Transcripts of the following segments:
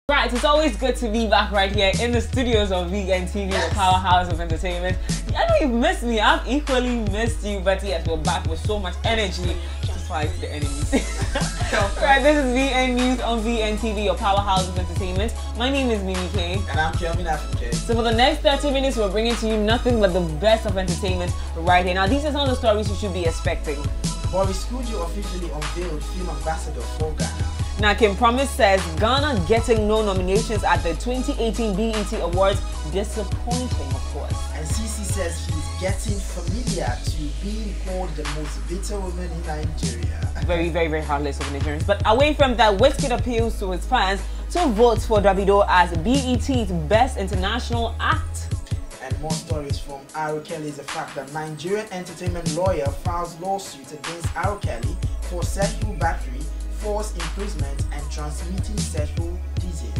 Right, it's always good to be back right here in the studios of Vegan TV, the powerhouse of entertainment. I know you've missed me, I've equally missed you, but yes, we're back with so much energy to fight the enemies. Right, this is VN News on VN TV, your powerhouse of entertainment. My name is Mimi K. And I'm Kelvin Africa. So for the next 30 minutes, we're bringing to you nothing but the best of entertainment right here. Now, these are some of the stories you should be expecting. BORIS KODJOE officially unveiled film ambassador for Ghana. Now, Kim Promise says Ghana getting no nominations at the 2018 BET Awards. Disappointing, of course. And CEE-C says he's getting familiar to being called the most bitter woman in Nigeria. Very, very, very heartless of Nigerians. But away from that, Wizkid appeals to his fans to vote for Davido as BET's Best International Act. And more stories from R. Kelly is the fact that Nigerian entertainment lawyer files lawsuit against R. Kelly for sexual battery, forced imprisonment, and transmitting sexual disease.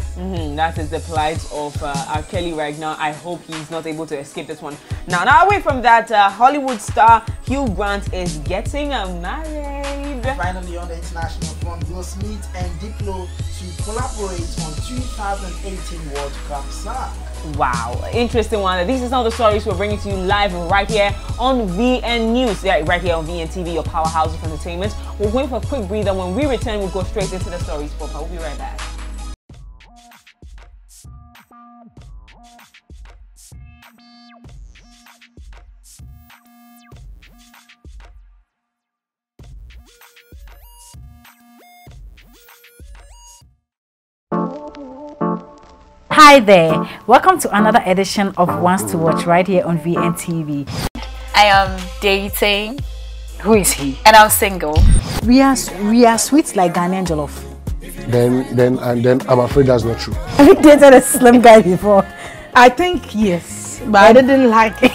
That is the plight of R. Kelly right now. I hope he's not able to escape this one. Now away from that, Hollywood star HUGH is getting married. Finally, on the international front, Will Smith and DIPLO to collaborate on 2018 World Cup song. Wow, interesting one. These are some of the stories we're bringing to you live right here on VN News. Yeah, right here on VN TV, your powerhouse of entertainment. We're going for a quick breather. When we return, we'll go straight into the stories. We'll be right back. Hi there, welcome to another edition of Wants to Watch right here on VN TV. I am dating. Who is he? And I'm single. We are sweet like Ghanaian jollof. Then I'm afraid that's not true. Have you dated a slim guy before? I think yes, but I didn't like it.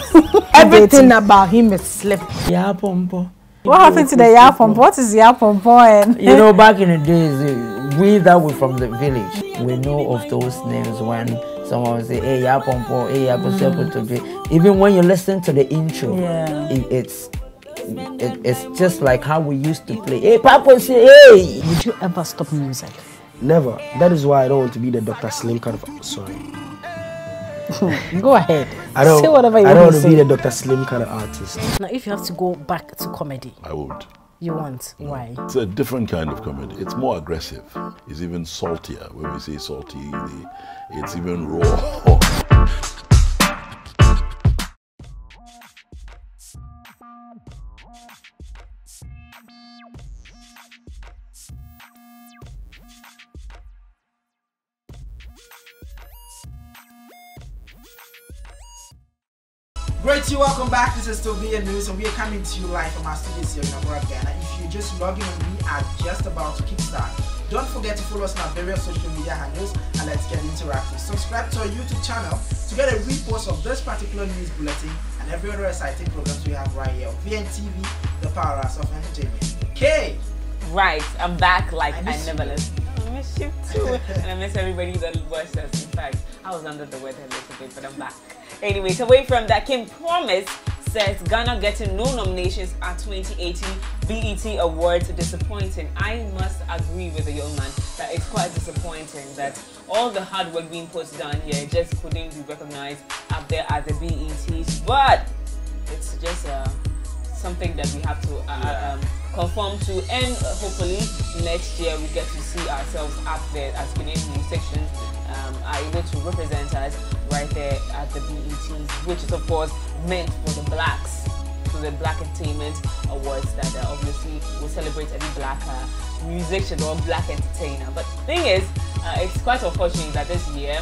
Everything about him is slim. Yeah, pompo. What happened to the ya pompo? What is ya pompo? And you know, back in the days, we that were from the village, we know of those names when someone say, "Hey, ya pompo, hey, ya pompo." Even when you listen to the intro, yeah, it's just like how we used to play. Hey, Papa say, hey. Would you ever stop music? Never. That is why I don't want to be the Dr. Slim kind of. Sorry. Go ahead. Say whatever you want to say. I don't want to be say. the Dr. Slim kind of artist. Now, if you have to go back to comedy, I would. you want? Why? It's a different kind of comedy. It's more aggressive. It's even saltier. When we say salty, it's even raw. Great, welcome back. This is still VN News, and we are coming to you live from our studios here in Accra, Ghana. If you just log in, we are just about to kickstart. Don't forget to follow us on our various social media handles, and let's get interactive. Subscribe to our YouTube channel to get a repost of this particular news bulletin and every other exciting programs we have right here on VN TV, the powerhouse of entertainment. Okay. Right, I'm back like I never left. I miss you too, and I miss everybody that watched us. In fact, I was under the weather a little bit, but I'm back. Anyways, away from that, Kim Promise says Ghana getting no nominations at 2018 BET Awards. Disappointing. I must agree with the young man that it's quite disappointing that all the hard work being put down here just couldn't be recognized up there at the BETs. But it's just something that we have to conform to, and hopefully next year we get to see ourselves up there as Ghanaian musicians are able to represent us right there at the BETs, which is of course meant for the blacks, so the Black Entertainment Awards that obviously will celebrate every black musician or black entertainer. But the thing is, it's quite unfortunate that this year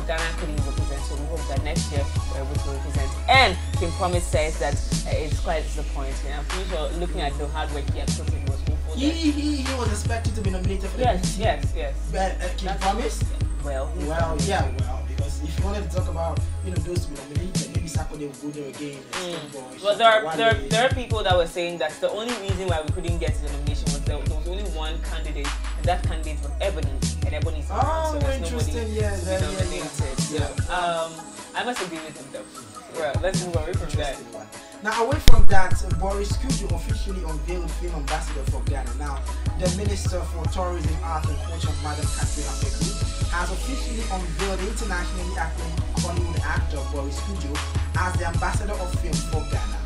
Ghana couldn't represent, so we hope that next year we're able to represent. And Kim Promise says that it's quite disappointing. I'm pretty sure looking at the hard work he had put in was hopeful. He was expected to be nominated for the BET. Yes. But Kim Promise? Well, because if you wanted to talk about, those to be nominated, maybe Saturday will go there again. Well, there are people that were saying that the only reason why we couldn't get to the nomination was there was only one candidate in that candidate was Ebony, and Ebony's oh, so interesting. Yes, yeah. I must agree with him though. Well, let's move away from that. Now, away from that, Boris KODJOE officially unveiled film ambassador for Ghana. Now, the Minister for Tourism, Art and Culture, Madam Catherine Afeku, has officially unveiled the internationally acclaimed Hollywood actor Boris KODJOE as the ambassador of film for Ghana.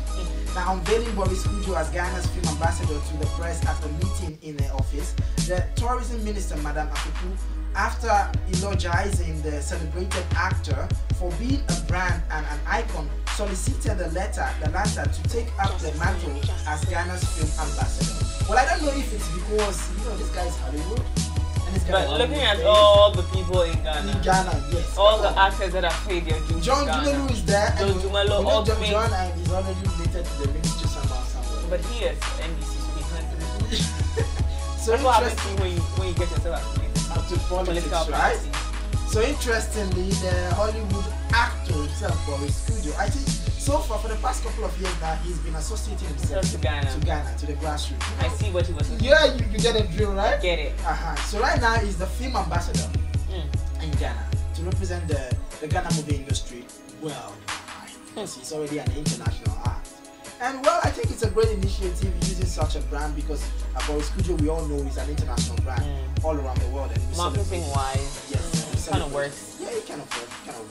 Now, unveiling Boris KODJOE as Ghana's film ambassador to the press at a meeting in her office, the Tourism Minister, Madam Afeku, after eulogizing the celebrated actor for being a brand and an icon, solicited the latter to take up the mantle as Ghana's film ambassador. Well, I don't know if it's because, you know, this guy is Hollywood. And this guy but looking at all the people in Ghana. In Ghana, yes. All the actors that have played their dues. John Dumelo is there. John Dumelo, all the John and he's already related to the ministry somewhere. But he is NBC, so he can't. So that's what happens to you when you get yourself to politics, right? So interestingly, the Hollywood actor himself, Boris KODJOE, I think so far for the past couple of years now, he's been associating himself to Ghana, to the grassroots. I see what he was looking for. You get a drill, right? Get it. So right now he's the film ambassador in Ghana to represent the Ghana movie industry well. He's already an international act. And well, I think it's a great initiative using such a brand because Boris KODJOE, we all know, is an international brand all around the world. And marketing wise, yes, kind of works. Yeah, it kind of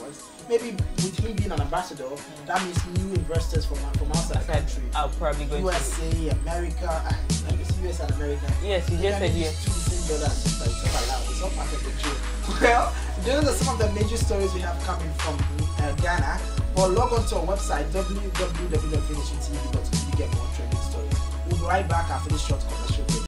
works. Maybe with him being an ambassador, that means new investors from outside the country. I'll probably go USA, to America, US and America. Yes, you just said yes. It's not allowed. It's all part of the deal. Well, those are some of the major stories we have coming from Ghana. But log on to our website www.vinatiantv.com to get more trending stories. We'll be right back after this short commercial break.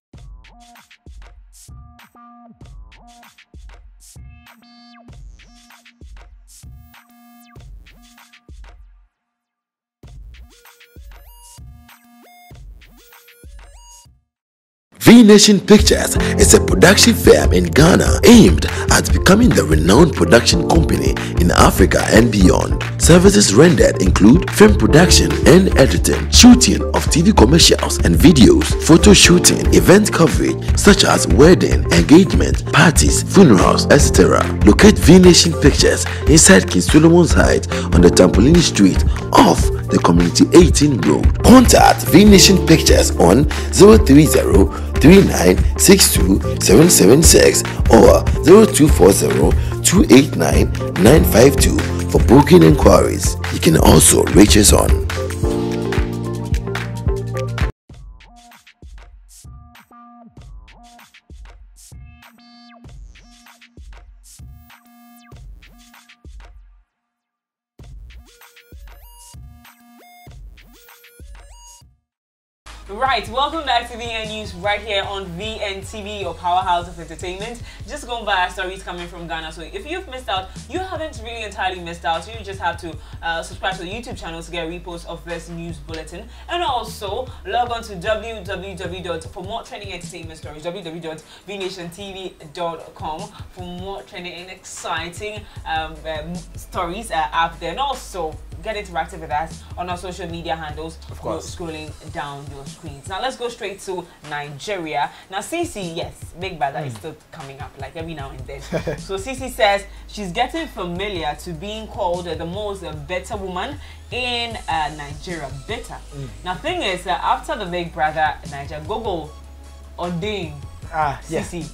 V-Nation Pictures is a production firm in Ghana aimed at becoming the renowned production company in Africa and beyond. Services rendered include film production and editing, shooting of TV commercials and videos, photo shooting, event coverage such as wedding, engagement, parties, funerals, etc. Locate V-Nation Pictures inside King Solomon's Heights on the Tampolini Street off the Community 18 Road. Contact V-Nation Pictures on 030-3962-776 or 0240-289-952 for booking inquiries. You can also reach us on Right, welcome back to VN News right here on VNTV, your powerhouse of entertainment. Just going by stories coming from Ghana. So if you've missed out, you haven't really entirely missed out. You just have to subscribe to the YouTube channel to get reposts of this news bulletin. And also log on to for more trending entertainment stories, www.vnationtv.com for more trending and exciting stories out there. And also get interactive with us on our social media handles. Of course, scrolling down your screens. Now let's go straight to Nigeria. Now CEE, yes, Big Brother is still coming up like every now and then. So CEE says she's getting familiar to being called the most better woman in Nigeria. Better. Now thing is, after the Big Brother Nigeria, Gogo ordained CEE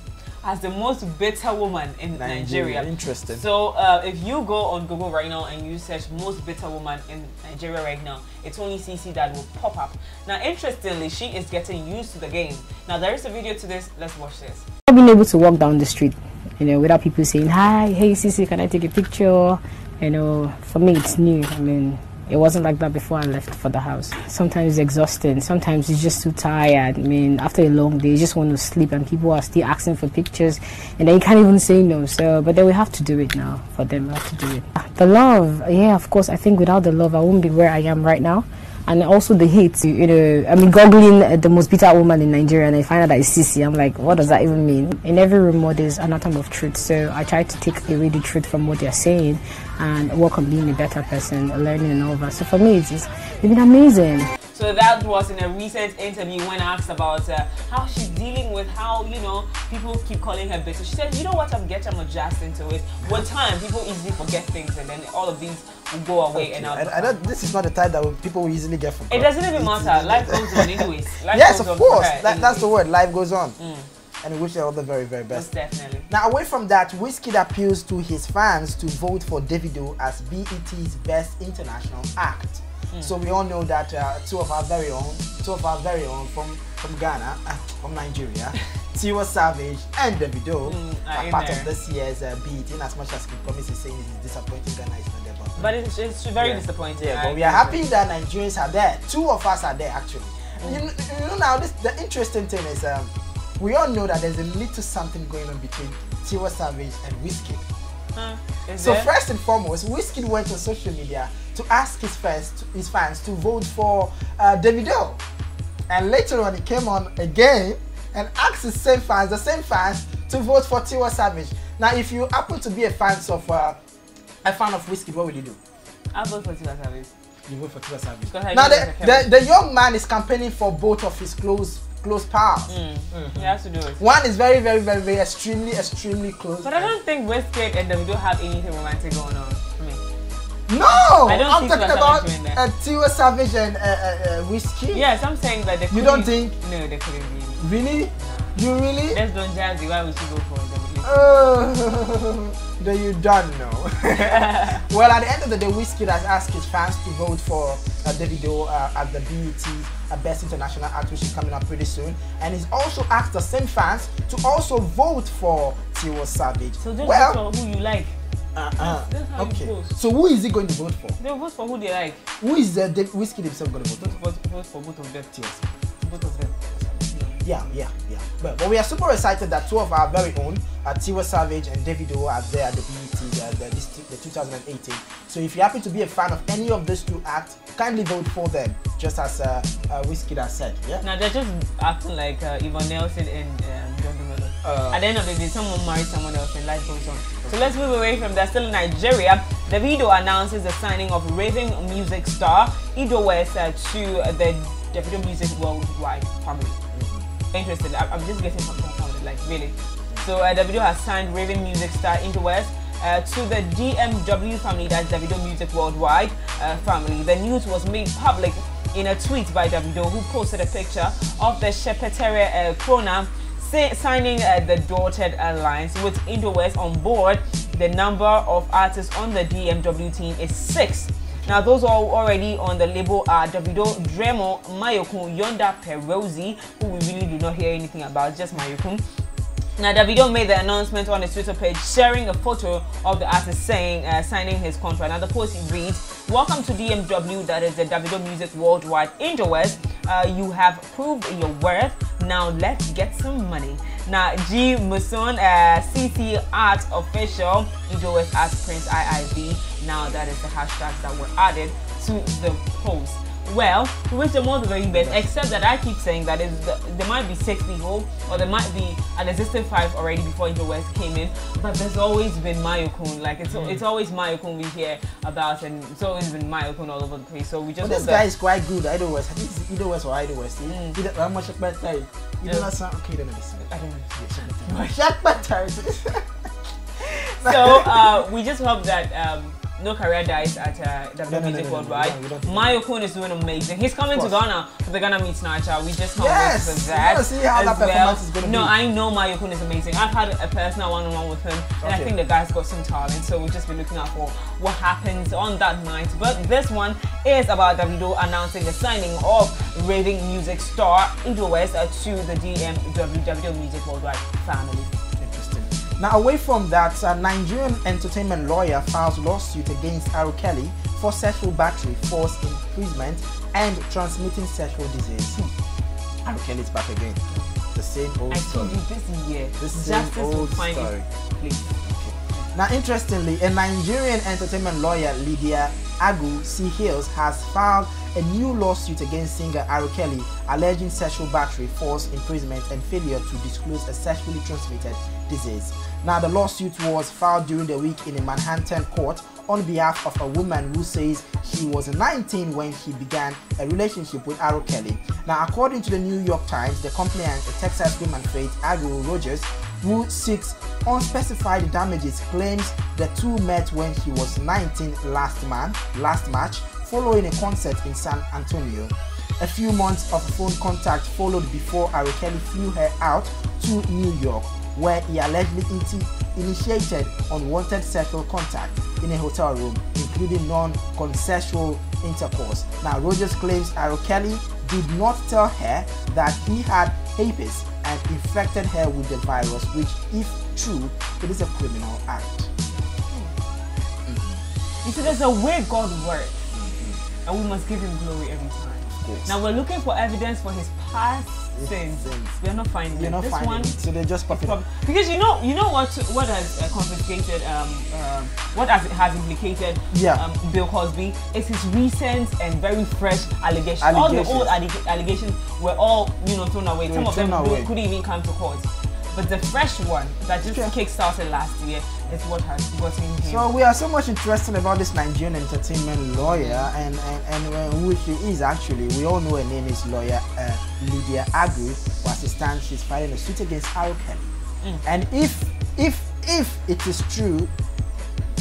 as the most better woman in Nigeria. Interesting. So if you go on Google right now and you search most better woman in Nigeria right now, it's only CEE that will pop up. Now interestingly, she is getting used to the game. Now there is a video to this. Let's watch this. I've been able to walk down the street, you know, without people saying, hi, hey CEE, can I take a picture? You know, for me it's new. I mean, it wasn't like that before I left for the house. Sometimes it's exhausting. Sometimes it's just too tired. I mean, after a long day, you just want to sleep and people are still asking for pictures and then you can't even say no. So, but then we have to do it now for them. We have to do it. The love, yeah, of course. I think without the love, I wouldn't be where I am right now. And also the hate, you know, I mean, googling the most bitter woman in Nigeria and I find out that it's CEE. I'm like, what does that even mean? In every rumor, there's an atom of truth. So I try to take away the truth from what they're saying and work on being a better person, learning and all that. So for me, it's been amazing. So that was in a recent interview when asked about how she's dealing with how, you know, people keep calling her bitter. She said, you know what, I'm adjusting to it. With time, people easily forget things, and then all of these will go away. Okay. And I don't, this is not the type that people will easily get forgotten. it doesn't even matter. Life goes on anyways. Life yes, goes of on course. for her That's the word. Life goes on. Mm. And we wish her all the very, very best. Most definitely. Now, away from that, Wizkid appeals to his fans to vote for Davido as BET's Best International Act. So we all know that two of our very own from Ghana, from Nigeria, Tiwa Savage and Davido are part of this year's BET. In as much as he promises saying it is disappointing, Ghana is not there. But it's very disappointing. Yeah, but we are happy that Nigerians are there. Two of us are there actually. You know now, the interesting thing is we all know that there's a little something going on between Tiwa Savage and Wizkid. So first and foremost, Wizkid went on social media to ask his fans to vote for Davido, and later on he came on again and asked the same fans to vote for Tiwa Savage. Now, if you happen to be a fan of Wizkid, what will you do? I'll vote for Tiwa Savage. You vote for Tiwa Savage. Now the young man is campaigning for both of his close pals. He has to do it. One is very, very, very, very extremely close. But I don't think Wizkid and Davido have anything romantic going on. No! I'm talking about Tiwa Savage and Wizkid. Yes, I'm saying that they couldn't. You don't think? No, they couldn't be. Really? You really? Let's don't jazzy. Why would you go for Davido? Then you don't know. Well, at the end of the day, Wizkid has asked his fans to vote for Davido at the BET Best International Act, which is coming up pretty soon. And he's also asked the same fans to also vote for Tiwa Savage. So just vote for who you like. Okay. So who is he going to vote for? They'll vote for who they like. Who is Wizkid himself going to vote for? Vote for both of them. Both of them. Yeah. But we are super excited that two of our very own, Tiwa Savage and Davido, are there at the BET, the 2018. So if you happen to be a fan of any of these two acts, kindly vote for them, just as Wizkid has said. Yeah. Now they're just acting like Yvonne Nelson and John Dumelo. At the end of the day, someone marries someone else and life goes on. So let's move away from that. Still in Nigeria, Davido announces the signing of raving music star Idowes to the Davido Music Worldwide family. Interested. I'm just getting confounded, like really. So Davido has signed raving music star Idowes to the DMW family, that's Davido Music Worldwide family. The news was made public in a tweet by Davido, who posted a picture of the Shepetere Krona signing the dotted lines with Idowes on board. The number of artists on the DMW team is 6. Now, those are already on the label are Davido, Dremo, Mayokun, Yonda, Perosi, who we really do not hear anything about, just Mayokun. Now, Davido made the announcement on his Twitter page, sharing a photo of the artist saying, signing his contract. Now, the post reads, "Welcome to DMW, that is the Davido Music Worldwide. Idowes, you have proved your worth. Now, let's get some money." Now, G Muson, CC Art Official, Idowes as Prince IIV. Now, that is the hashtags that were added to the post. Well, we wish them all the very best, except that I keep saying that there might be 6 people, or there might be an existing 5 already before Idowes came in, but there's always been Mayokun. Like, it's always Mayokun we hear about, and it's always been Mayokun all over the place. So we just. But this guy is quite good. Idowes. I think it's Idowes or Idowes. How much better? You don't sound okay. I don't know. So we just hope that no career dies at Davido Music Worldwide. Mayokun is doing amazing. He's coming to Ghana for the Ghana Meets Nacha. We just can't wait for that. See how that performance is going to be. I know Mayokun is amazing. I've had a personal one-on-one with him, and I think the guy's got some talent. So we'll just be looking out for what happens on that night. But this one is about Davido announcing the signing of raving music star Idowes to the Davido Music Worldwide family. Now, away from that, a Nigerian entertainment lawyer files lawsuit against R. Kelly for sexual battery, forced imprisonment, and transmitting sexual disease. R. Kelly's back again. The same old story. I told you this year. This is the same old story. Please. Okay. Now, interestingly, a Nigerian entertainment lawyer, Lydia Agu C. Hills, has filed a new lawsuit against singer R. Kelly, alleging sexual battery, false imprisonment, and failure to disclose a sexually transmitted disease. Now, the lawsuit was filed during the week in a Manhattan court on behalf of a woman who says she was 19 when she began a relationship with R. Kelly. Now, according to the New York Times, the complainant, a Texas woman, Faith Agu Rogers, who seeks unspecified damages, claims the two met when she was 19 last March, following a concert in San Antonio. A few months of phone contact followed before R. Kelly flew her out to New York, where he allegedly initiated unwanted sexual contact in a hotel room, including non-consensual intercourse. Now, Rogers claims R. Kelly did not tell her that he had herpes and infected her with the virus, which, if true, it is a criminal act. You see, there's a way God works, and we must give him glory every time. Now we're looking for evidence for his past sins. We're not finding it. This one, so they just pop it up. Because you know what has confiscated, what has implicated Bill Cosby is his recent and very fresh allegations. All the old allegations were all thrown away. Some of them couldn't even come to court. But the fresh one that just kick-started last year is what has gotten him. So we are so much interested about this Nigerian entertainment lawyer and who she is actually. We all know her name is lawyer Lydia Agu. As it stands, she's filing a suit against R. Kelly. And if it is true,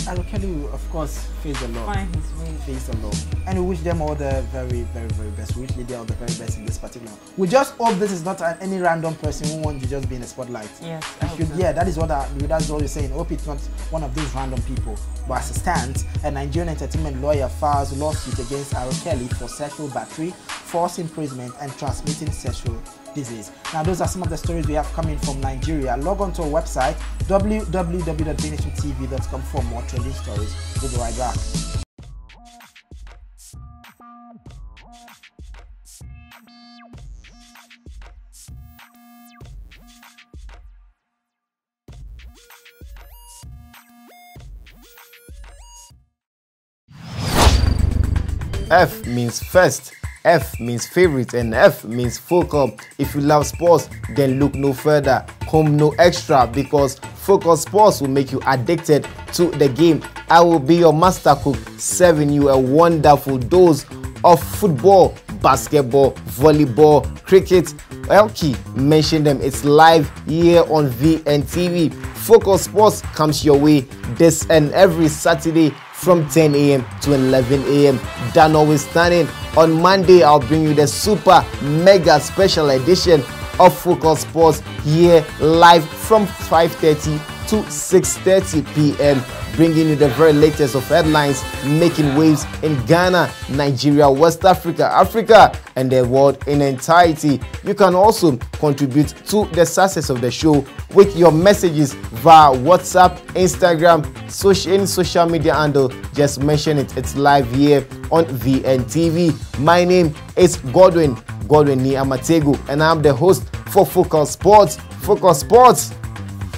R. Kelly will of course face the law. Find his way. Face the law. And we wish them all the very, very, very best. We wish Lydia all the very best in this particular one. We just hope this is not any random person who wants to just be in the spotlight. Yes. Yeah, that's what we're saying. Hope it's not one of these random people. But as it stands, a Nigerian entertainment lawyer files a lawsuit against R. Kelly for sexual battery, false imprisonment, and transmitting sexual disease. Now, those are some of the stories we have coming from Nigeria. Log on to our website www.vnationtv.com for more trending stories. We'll be right back. F means first, F means favorite, and F means focal. If you love sports, then look no further. Come no extra, because Focus Sports will make you addicted to the game. I will be your master cook, serving you a wonderful dose of football, basketball, volleyball, cricket. Okay, mention them. It's live here on VNTV. Focus Sports comes your way this and every Saturday from 10 a.m. to 11 a.m. That notwithstanding, on Monday I'll bring you the super mega special edition of Focus Sports here live from 5:30 to 6:30 p.m. bringing you the very latest of headlines making waves in Ghana, Nigeria, West Africa, Africa, and the world in entirety. You can also contribute to the success of the show with your messages via WhatsApp, Instagram, any social media handle. Just mention it. It's live here on VNTV. My name is Godwin Niamategu, and I'm the host for Focus Sports. Focus Sports,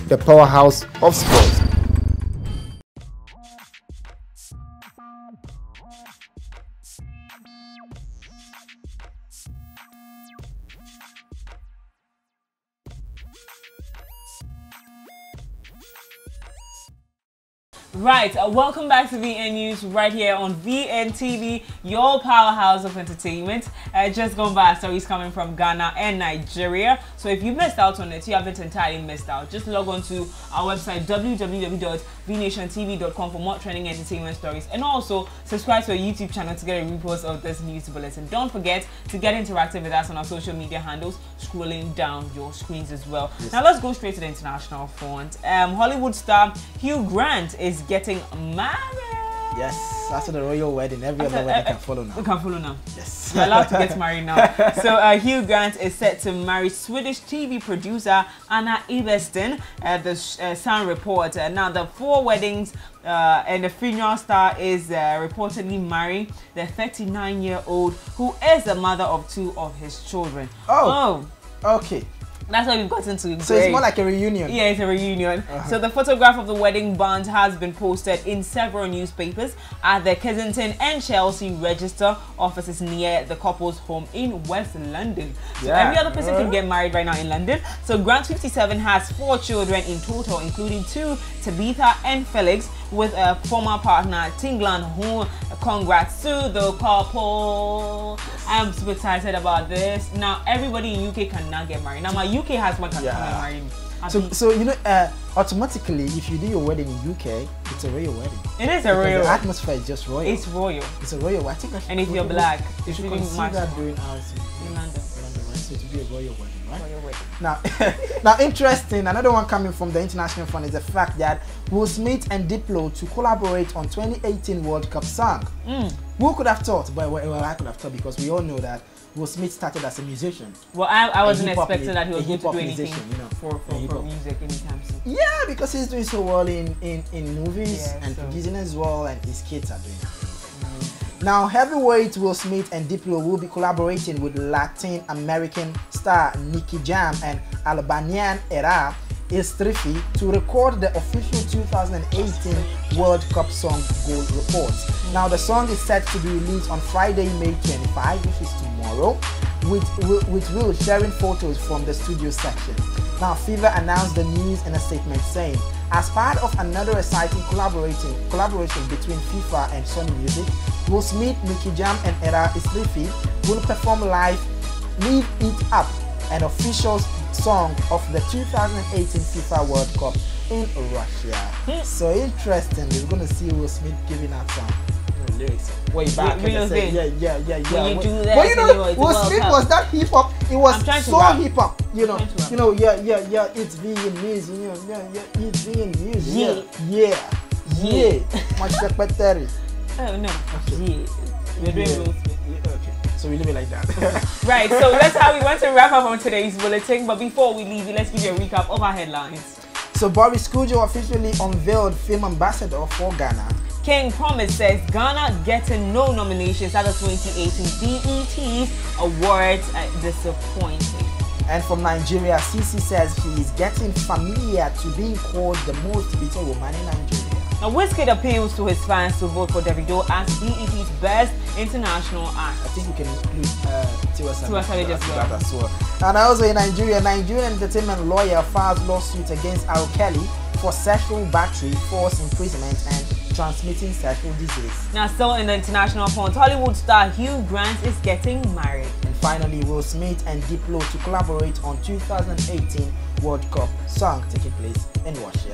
the powerhouse of sports. Right, welcome back to VN News right here on VNTV, your powerhouse of entertainment. Just gone by stories coming from Ghana and Nigeria. So if you missed out on it, you haven't entirely missed out. Just log on to our website www.vnationtv.com for more trending entertainment stories, and also subscribe to our YouTube channel to get a repost of this news bulletin. Don't forget to get interactive with us on our social media handles, scrolling down your screens as well. Yes. Now let's go straight to the international front. Hollywood star Hugh Grant is getting married. Yes, after the royal wedding, every other wedding can follow now. We can follow now. Yes. We're allowed to get married now. So Hugh Grant is set to marry Swedish TV producer Anna Eversten, the Sun report. Now the 4 weddings and the funeral star is reportedly marrying the 39-year-old who is the mother of 2 of his children. Oh, okay. That's why we've gotten to. So it's more like a reunion. Yeah, it's a reunion. So the photograph of the wedding band has been posted in several newspapers at the Kensington and Chelsea Register offices near the couple's home in West London. So every other person can get married right now in London. So Grant 57 has 4 children in total, including 2, Tabitha and Felix, with a former partner Tinglan Ho. Congrats to the couple. I'm super excited about this. Now everybody in UK cannot get married. Now my UK husband can come and marry me. So you know, automatically, if you do your wedding in UK, it's a royal wedding. It is a royal. The atmosphere is just royal. It's royal. It's a royal. I think. And if you're black, you should consider doing ours in London. Right? So it will be a royal wedding, right? Royal wedding. Now, interesting. Another one coming from the international front is the fact that Will Smith and DIPLO to collaborate on 2018 World Cup song. Who could have thought? Well, I could have thought, because we all know that Will Smith started as a musician. Well, I wasn't expecting that he was going to do anything for music anytime soon. Yeah, because he's doing so well in movies and producing as well, and his kids are doing it. Now, heavyweight Will Smith and DIPLO will be collaborating with Latin American star Nicky Jam and Albanian era Istrifi to record the official 2018 World Cup song Goal Report. Now, the song is set to be released on Friday, May 25, which is tomorrow, with Will sharing photos from the studio section. Now, Fever announced the news in a statement saying, as part of another exciting collaboration between FIFA and Sony Music, Will Smith, Nicky Jam and Era Istrifi will perform live Live It Up, an official song of the 2018 FIFA World Cup in Russia. So interesting, we're going to see Will Smith giving out some lyrics way back. Yeah. When you do that, but you know, Will Smith was that hip hop. It was so hip hop. You know, it's being music. It's being music. Yeah. Much secretary. Oh no. Okay. We're doing Will Smith. Okay. So we leave it like that. Right, so that's how we want to wrap up on today's bulletin. But before we leave, let's give you a recap of our headlines. So Boris KODJOE officially unveiled film ambassador for Ghana. King Promise says Ghana getting no nominations at the 2018 BET Awards. Disappointing. And from Nigeria, CEE-C says he is getting familiar to being called the most bitter woman in Nigeria. Now, Wizkid appeals to his fans to vote for Davido as BET's best international act. I think we can include Tiwa Savage as well. And also in Nigeria, Nigerian entertainment lawyer files lawsuit against R. Kelly for sexual battery, forced imprisonment, and transmitting sexual disease. Now, still in the international front, Hollywood star HUGH Grant is getting married. And finally, Will Smith and DIPLO to collaborate on 2018 World Cup song taking place in Russia.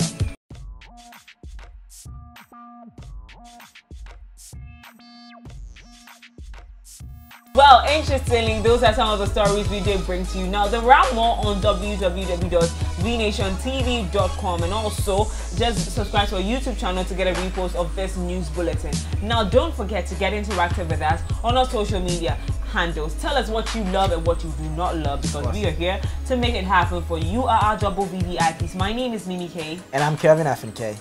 Well, interestingly, those are some of the stories we did bring to you. Now, there are more on www.vnationtv.com, and also just subscribe to our YouTube channel to get a repost of this news bulletin. Now, don't forget to get interactive with us on our social media handles. Tell us what you love and what you do not love, because we are here to make it happen for you. You are our double VVIPs. My name is Mimi K. And I'm Kevin F&K.